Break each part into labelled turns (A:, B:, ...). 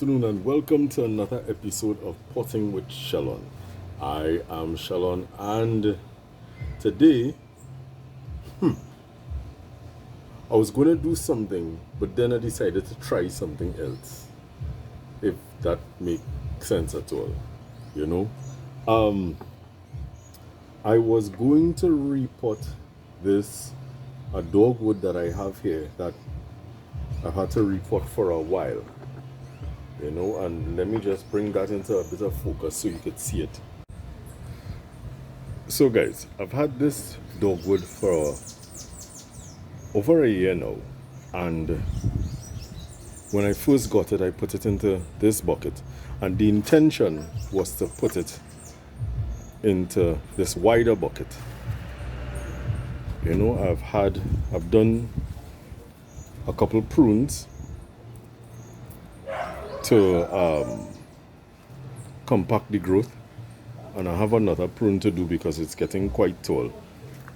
A: afternoon and welcome to another episode of Potting with Shellon. I am Shellon and today I was going to do something, but then I decided to try something else, if that makes sense at all. You know, I was going to repot this a dogwood that I have here that I had to repot for a while. And let me just bring that into a bit of focus so you could see it. So guys, I've had this dogwood for over a year now, and when I first got it, I put it into this bucket, and the intention was to put it into this wider bucket. I've done a couple prunes to compact the growth, and I have another prune to do because it's getting quite tall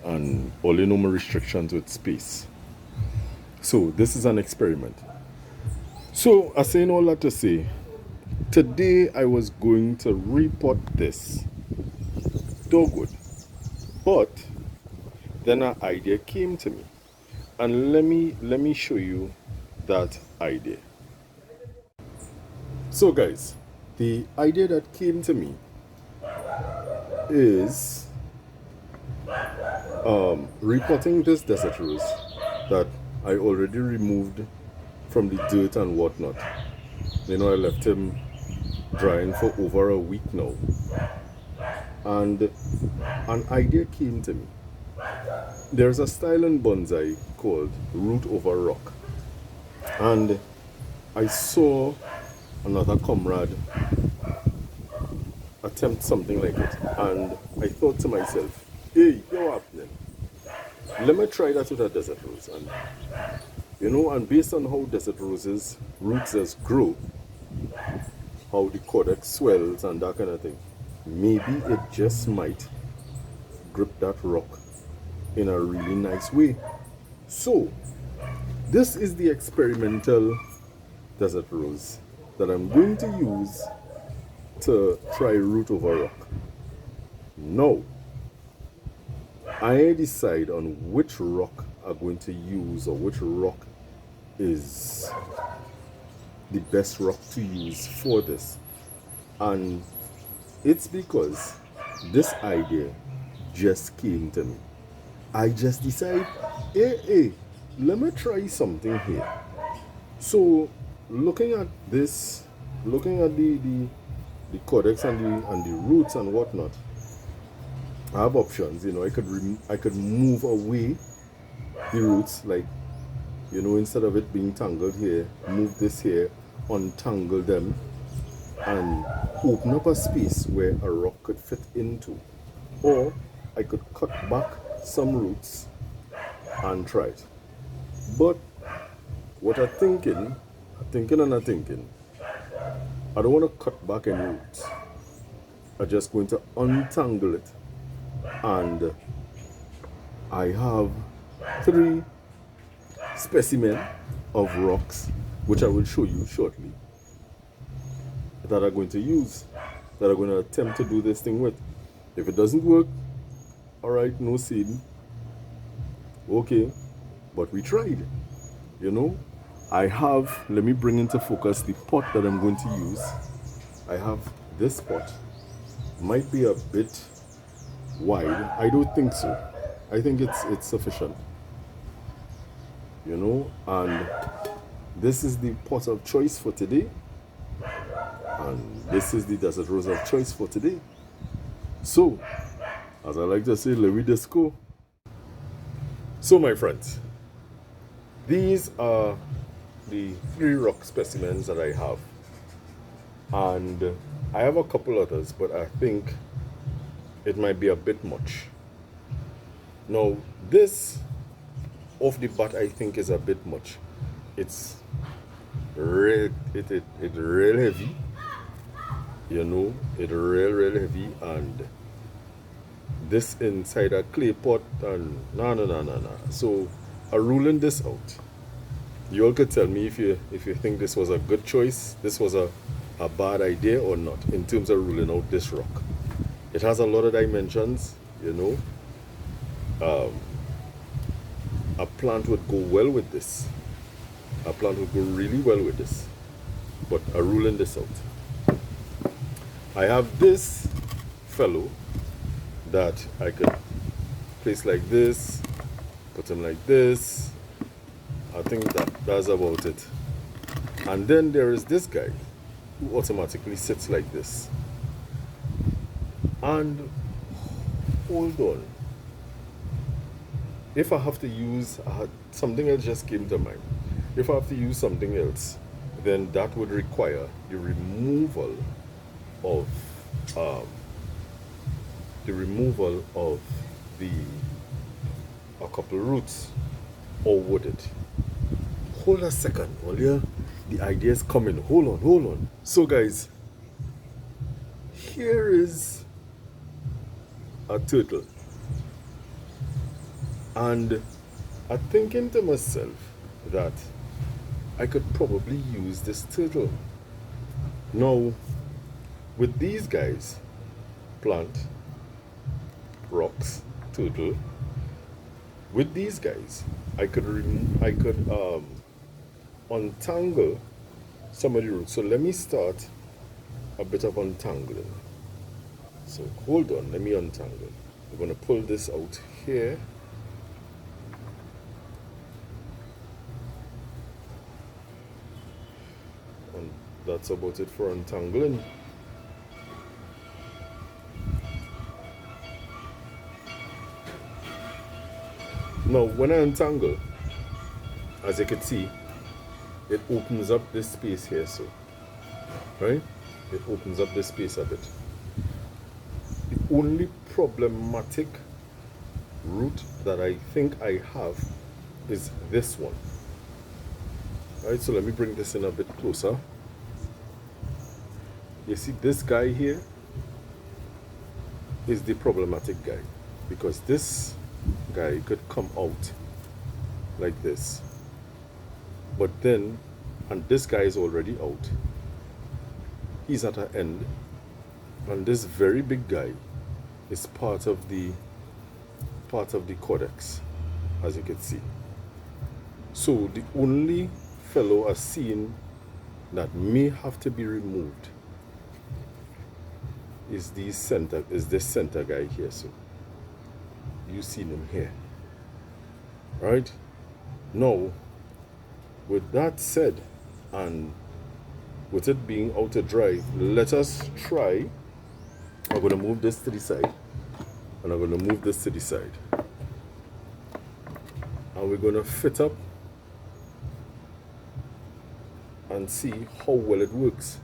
A: and only no more restrictions with space. So this is an experiment. So I saying all that to say, today I was going to repot this dogwood, but then an idea came to me, and let me show you that idea. So guys, the idea that came to me is repotting this desert rose that I already removed from the dirt and whatnot. I left him drying for over a week now, and an idea came to me. There's a style in bonsai called root over rock, and I saw another comrade attempt something like it, and I thought to myself, hey, what's happening? Let me try that with a desert rose. And based on how desert roses roots just grow, how the cortex swells and that kind of thing, maybe it just might grip that rock in a really nice way. So this is the experimental desert rose that I'm going to use to try root over rock. Now, I decide on which rock I'm going to use, or which rock is the best rock to use for this. And it's because this idea just came to me. I just decided, hey, let me try something here. So looking at this, looking at the cortex and the roots and whatnot, I have options. I could move away the roots, like instead of it being tangled here, move this here, untangle them, and open up a space where a rock could fit into. Or I could cut back some roots and try it. But what I'm thinking, I don't want to cut back any roots. I'm just going to untangle it. And I have 3 specimens of rocks, which I will show you shortly, that I'm going to use, that I'm going to attempt to do this thing with. If it doesn't work, alright, no seed. Okay, but we tried. Let me bring into focus the pot that I'm going to use. I have this pot. Might be a bit wide. I don't think so. I think it's sufficient. And this is the pot of choice for today. And this is the desert rose of choice for today. So, as I like to say, let me just go. So my friends, these are the 3 rock specimens that I have. And I have a couple others, but I think it might be a bit much. Now, this off the bat I think is a bit much. It's real heavy. It real heavy, and this inside a clay pot, and no. So I'm ruling this out. You all could tell me if you think this was a good choice, this was a bad idea or not in terms of ruling out this rock. It has a lot of dimensions, you know. A plant would go well with this. A plant would go really well with this. But I'm ruling this out. I have this fellow that I could place like this, put him like this. I think that's about it. And then there is this guy who automatically sits like this. And hold on. If I have to use, something else just came to mind. If I have to use something else, then that would require the removal of the a couple roots, or would it? Hold a second, Olia. The idea is coming. Hold on. So guys, here is a turtle. And I'm thinking to myself that I could probably use this turtle. Now, with these guys, plant, rocks, turtle, with these guys, I could untangle some of the roots. So let me start a bit of untangling. So hold on, let me untangle. I'm going to pull this out here. And that's about it for untangling. Now when I untangle, as you can see, it opens up this space here, so right? It opens up this space a bit. The only problematic root that I think I have is this one. Alright, so let me bring this in a bit closer. You see this guy here is the problematic guy, because this guy could come out like this, but then, and this guy is already out, he's at an end, and this very big guy is part of the cortex, as you can see. So the only fellow I've seen that may have to be removed is this center guy here. So you see him here, right? Now, with that said, and with it being out to dry, let us try. I'm going to move this to the side, and I'm going to move this to the side, and we're going to fit up and see how well it works.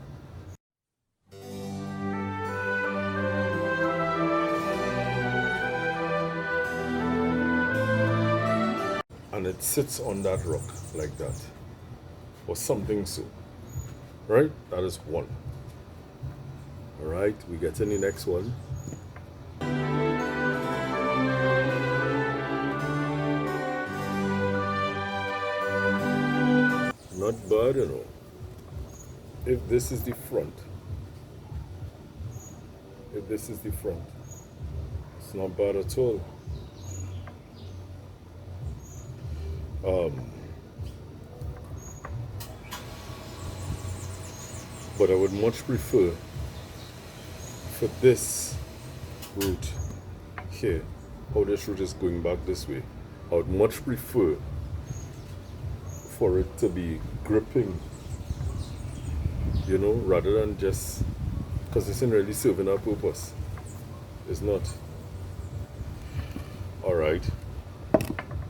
A: And it sits on that rock like that, or something so, right? That is one. All right, we get in the next one. Not bad, you know. If this is the front, it's not bad at all. But I would much prefer for this root here, how this root is going back this way, I would much prefer for it to be gripping, you know, rather than just, because this isn't really serving our purpose. It's not. Alright,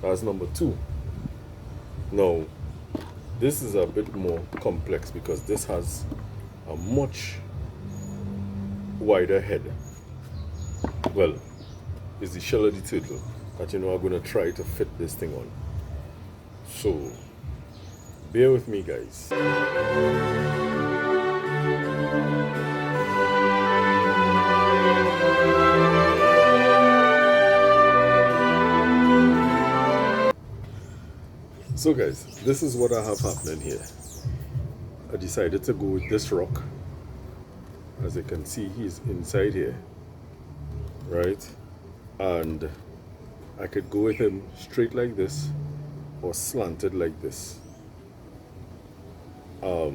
A: that's number 2. Now, this is a bit more complex because this has a much wider head. Well, it's the shell of the turtle that, you know, I'm going to try to fit this thing on. So, bear with me, guys. So guys, this is what I have happening here. I decided to go with this rock. As you can see, he's inside here, right? And I could go with him straight like this or slanted like this. I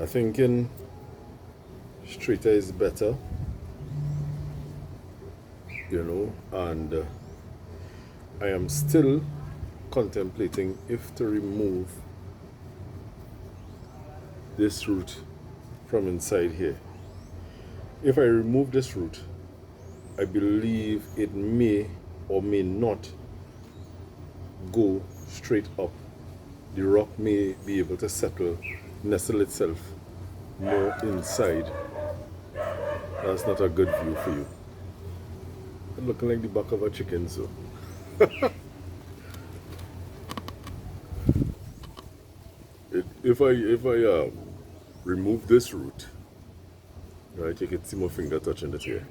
A: think in straighter is better, you know, and I am still contemplating if to remove this root from inside here. If I remove this root, I believe it may or may not go straight up. The rock may be able to settle, nestle itself more inside. That's not a good view for you. It's looking like the back of a chicken, so. If I remove this root, right, you can see my finger touching it here.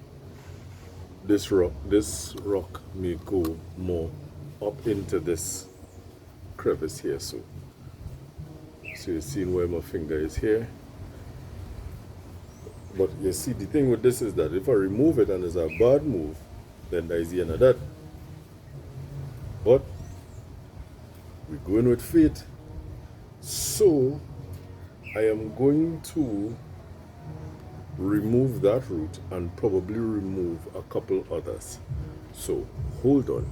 A: This rock may go more up into this crevice here, so you're seeing where my finger is here. But you see, the thing with this is that if I remove it and it's a bad move, then there's the end of that. But we're going with faith. So I am going to remove that root and probably remove a couple others. So hold on.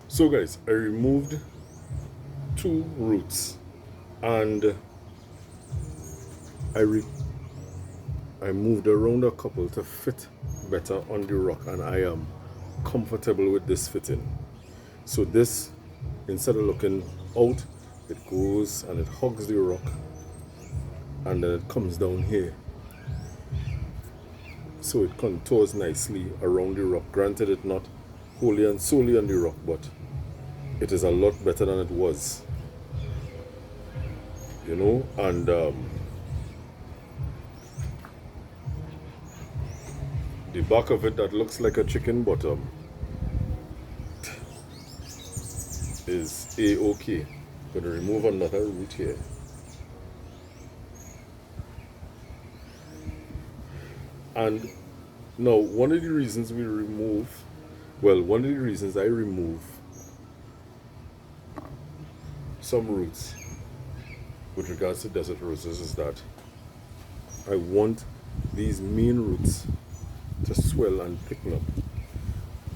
A: So guys, I removed 2 roots and I moved around a couple to fit better on the rock, and I am comfortable with this fitting. So this, instead of looking out, it goes and it hugs the rock and then it comes down here. So it contours nicely around the rock. Granted, it's not wholly and solely on the rock, but it is a lot better than it was, you know. And the back of it that looks like a chicken bottom is a-okay. Going to remove another root here. And now one of the reasons I remove some roots with regards to desert roses is that I want these main roots to swell and thicken up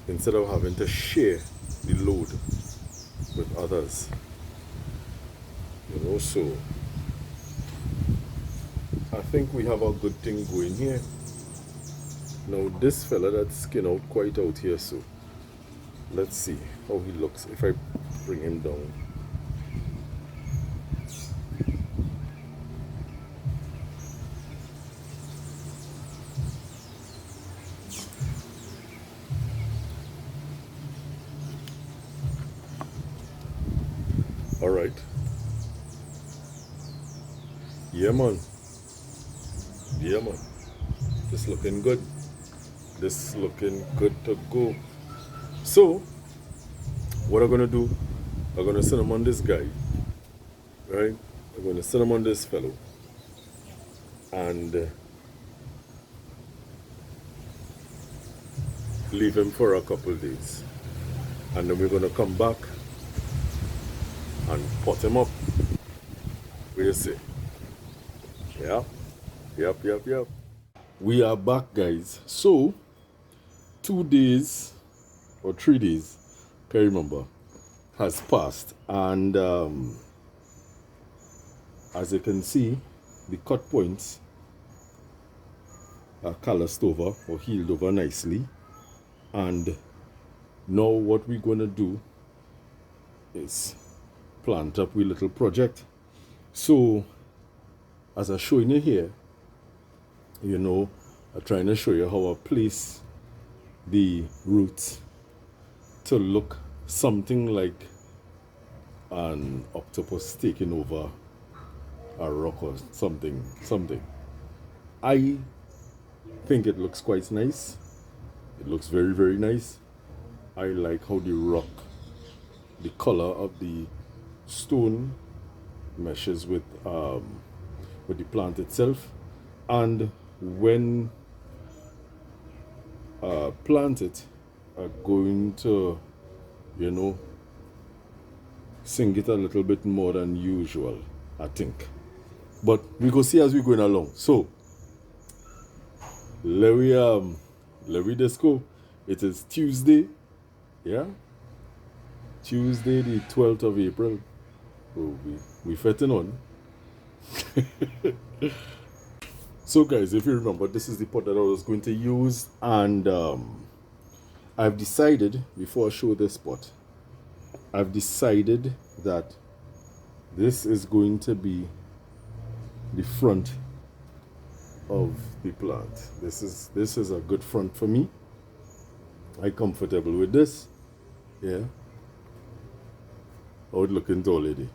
A: instead of having to share the load with others, you know. So I think we have a good thing going here. Now this fella that's skin out quite out here, so let's see how he looks if I bring him down. All right. Yeah, man. Yeah, man. This looking good. This looking good to go. So, what I'm gonna do, I'm gonna send him on this guy, right? I'm gonna send him on this fellow, and leave him for a couple of days, and then we're gonna come back and pot him up. What do you say? Yeah. Yep. We are back, guys. So 2 days or 3 days, can't remember, has passed, and as you can see, the cut points are calloused over or healed over nicely. And now what we're going to do is plant up with little project. So as I'm showing you here, you know, I'm trying to show you how I place the roots to look something like an octopus taking over a rock or something. I think it looks quite nice. It looks very, very nice. I like how the rock, the color of the stone meshes with the plant itself. And when planted, are going to, you know, sing it a little bit more than usual, I think. But we go see as we're going along. So let we just go. It is Tuesday, yeah? Tuesday the 12th of April. Oh, we fetting on. So guys, if you remember, this is the pot that I was going to use, and I've decided, before I show this pot, I've decided that this is going to be the front of the plant. This is a good front for me. I'm comfortable with this. Yeah. How it looking tall lady?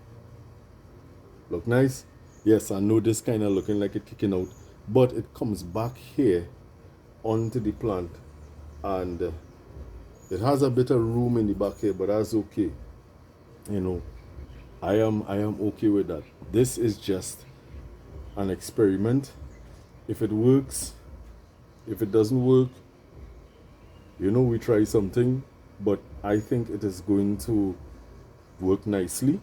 A: Look nice? Yes, I know this kind of looking like it kicking out, but it comes back here onto the plant, and it has a bit of room in the back here, but that's okay. You know, I am okay with that. This is just an experiment. If it works, if it doesn't work, you know, we try something, but I think it is going to work nicely,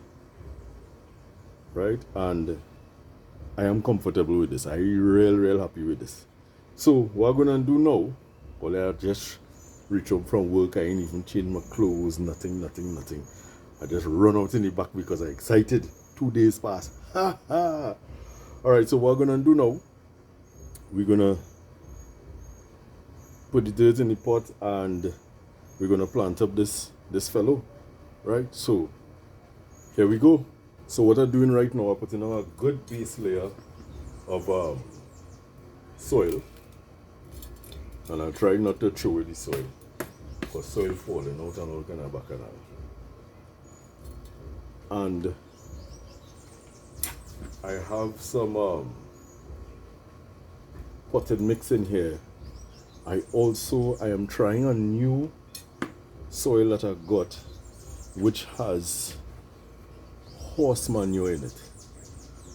A: right? And I am comfortable with this. I real happy with this. So what I'm gonna do now, well, I just reach up from work. I ain't even change my clothes, nothing. I just run out in the back because I'm excited. 2 days pass. Ha ha. Alright, so what I'm gonna do now, we're gonna put the dirt in the pot and we're gonna plant up this fellow. Right? So here we go. So what I'm doing right now, I'm putting on a good base layer of soil, and I'll try not to throw away the soil, because soil falling out and all kind of bacchanal. And I have some potted mix in here. I am trying a new soil that I got, which has horse manure in it.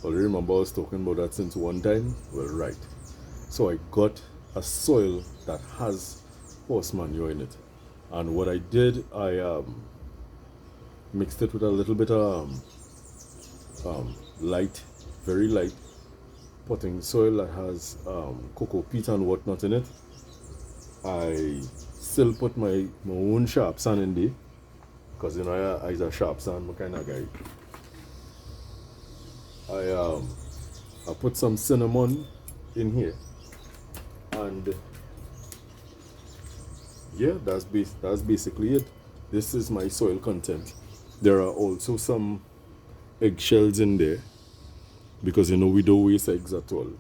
A: Well, remember I was talking about that since one time? Well, right. So I got a soil that has horse manure in it. And what I did, I mixed it with a little bit of light, very light potting soil that has cocoa peat and whatnot in it. I still put my own sharp sand in there, because you know I a sharp sand kind of guy. I put some cinnamon in here, and yeah, that's basically it. This is my soil content. There are also some eggshells in there, because you know we don't waste eggs at all.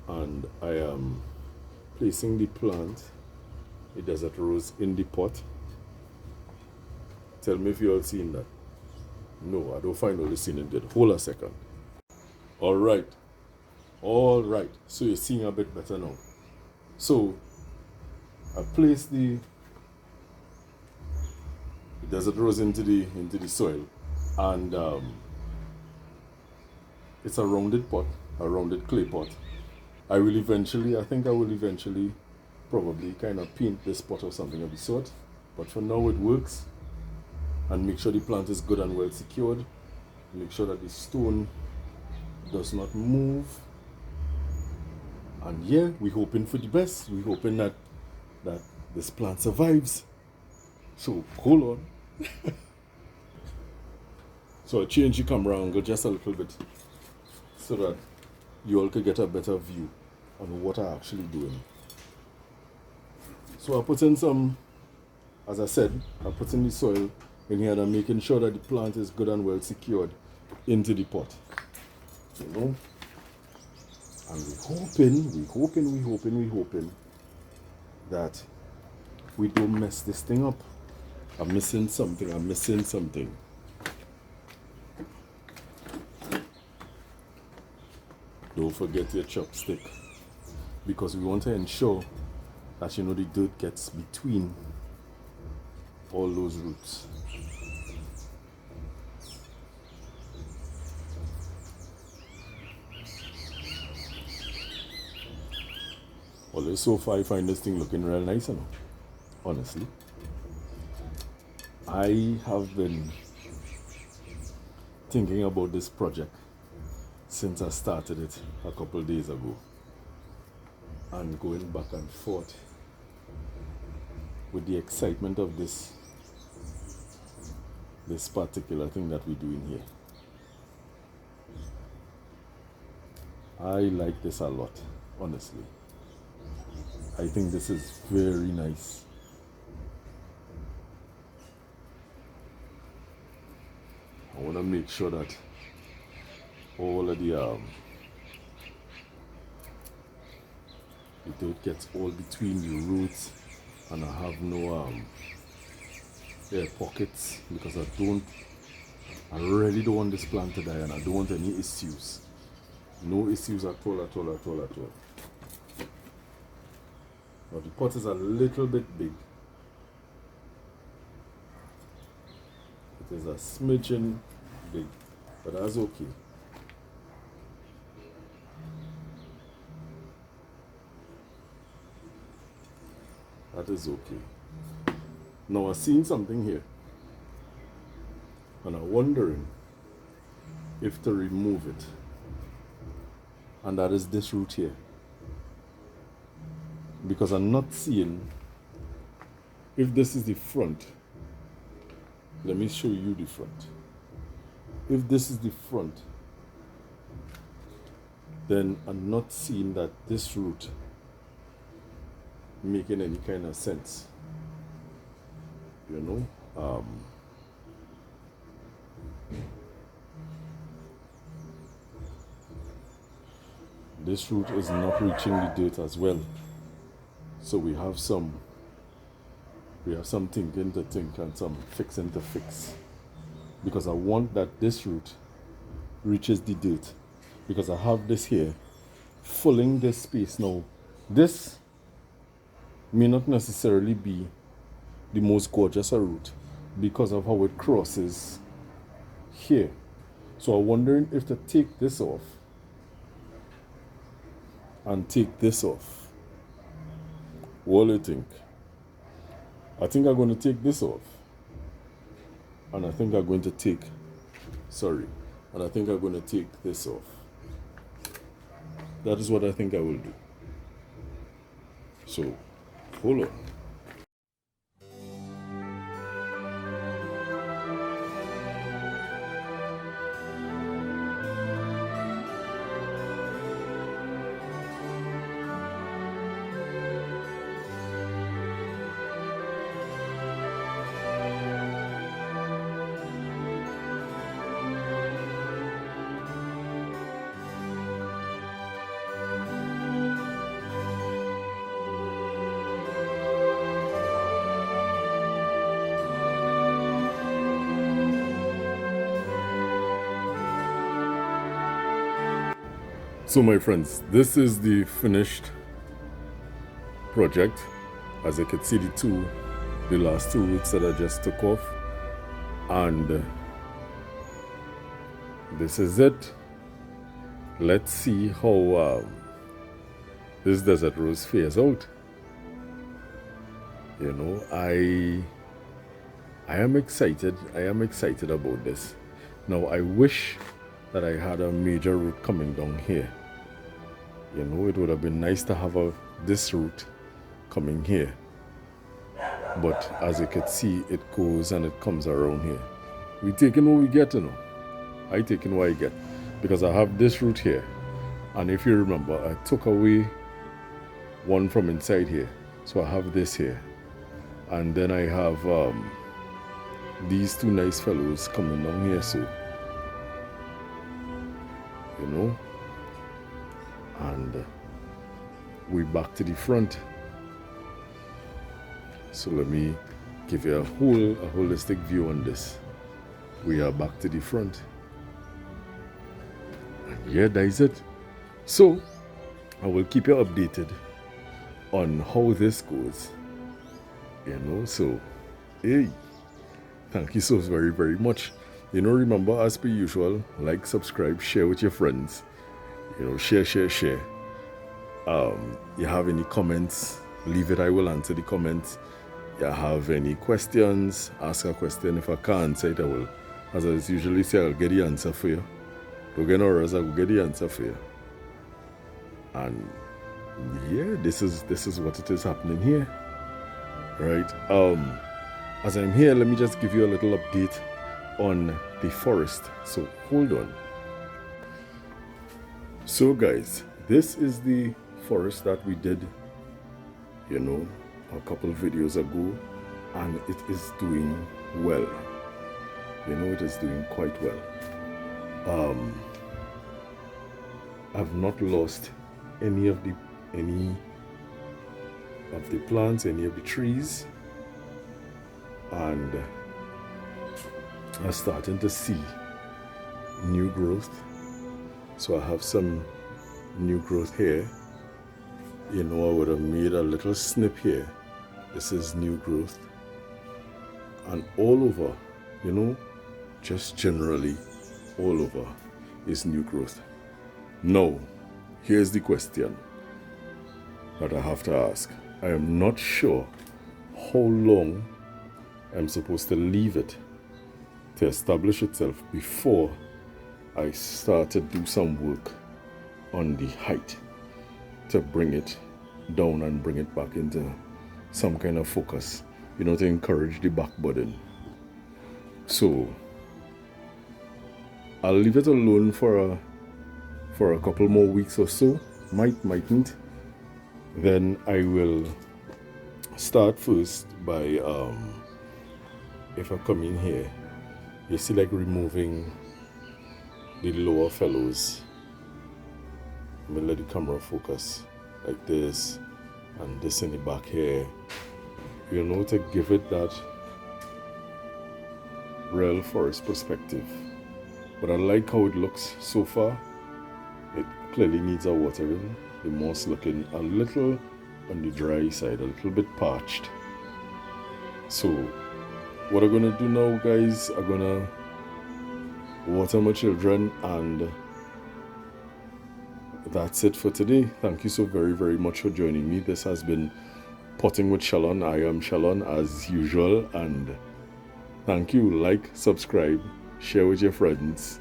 A: And I am placing the plant, the desert rose, in the pot. Tell me if you all seen that. No, I don't find all the scene in there. Hold a second. All right. So you're seeing a bit better now. So I placed the desert rose into the soil, and it's a rounded pot, a rounded clay pot. I think I will eventually probably kind of paint this pot or something of the sort, but for now it works. And make sure the plant is good and well secured. Make sure that the stone does not move. And yeah, we're hoping for the best. We're hoping that this plant survives. So hold on. So I change the camera angle just a little bit, so that you all could get a better view on what I'm actually doing. So I put in some, as I said, I put in the soil in here, and I'm making sure that the plant is good and well secured into the pot. You know? And we're hoping that we don't mess this thing up. I'm missing something. Don't forget your chopstick, because we want to ensure that the dirt gets between all those roots. Well, so far I find this thing looking real nice, honestly. I have been thinking about this project since I started it a couple days ago, and going back and forth with the excitement of this particular thing that we're doing here. I like this a lot, honestly. I think this is very nice. I want to make sure that all of the dirt gets all between the roots, and I have no air pockets, because I really don't want this plant to die, and I don't want any issues. No issues at all. But the pot is a little bit big. It is a smidgen big, but that's okay. That is okay. Now I've seen something here, and I'm wondering if to remove it, and that is this root here, because I'm not seeing if this is the front. Let me show you the front. If this is the front, then I'm not seeing that this root making any kind of sense. This root is not reaching the dirt as well. So we have some thinking to think and some fixing to fix. Because I want that this root reaches the dirt. Because I have this here filling this space. Now, this may not necessarily be the most gorgeous root because of how it crosses here. So I'm wondering if to take this off and take this off. What do you think? I think I'm going to take this off. And I think I'm going to take this off. That is what I think I will do. So, hold on. So my friends, this is the finished project. As you can see, the last two roots that I just took off, and this is it. Let's see how this desert rose fares out. I am excited. I am excited about this. Now I wish that I had a major root coming down here. It would have been nice to have this root coming here. But as you can see, it goes and it comes around here. We taking what we get, I taking what I get. Because I have this root here. And if you remember, I took away one from inside here. So I have this here. And then I have these two nice fellows coming down here, so and we're back to the front. So let me give you a holistic view on this. We are back to the front. And yeah, that is it. So I will keep you updated on how this goes. So hey, thank you so very, very much. Remember, as per usual, like, subscribe, share with your friends. Share. You have any comments, leave it. I will answer the comments. You have any questions, ask a question. If I can't answer it, I will, as I usually say, I'll get the answer for you. Don't get no worries, I will get the answer for you. And yeah, this is what it is happening here. Right. As I'm here, let me just give you a little update on the forest. So hold on. So guys, this is the forest that we did, a couple of videos ago, and it is doing well. It is doing quite well. I've not lost any of the plants, any of the trees, and I'm starting to see new growth. So I have some new growth here. I would have made a little snip here. This is new growth. And all over, just generally all over is new growth. Now, here's the question that I have to ask. I am not sure how long I'm supposed to leave it to establish itself before I start to do some work on the height to bring it down and bring it back into some kind of focus, to encourage the back budding. So I'll leave it alone for a couple more weeks or so. Mightn't. Then I will start first by if I come in here, you see, like, removing the lower fellows. I'm gonna let the camera focus like this, and this in the back here, to give it that real forest perspective. But I like how it looks so far. It clearly needs a watering. The moss looking a little on the dry side, a little bit parched. So what I'm gonna do now, guys, I'm gonna water my children, and that's it for today. Thank you so very, very much for joining me. This has been Potting with Shellon. I am Shellon as usual, and thank you. Like, subscribe, share with your friends,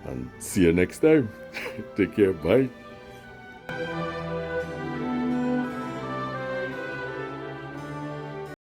A: and see you next time. Take care. Bye.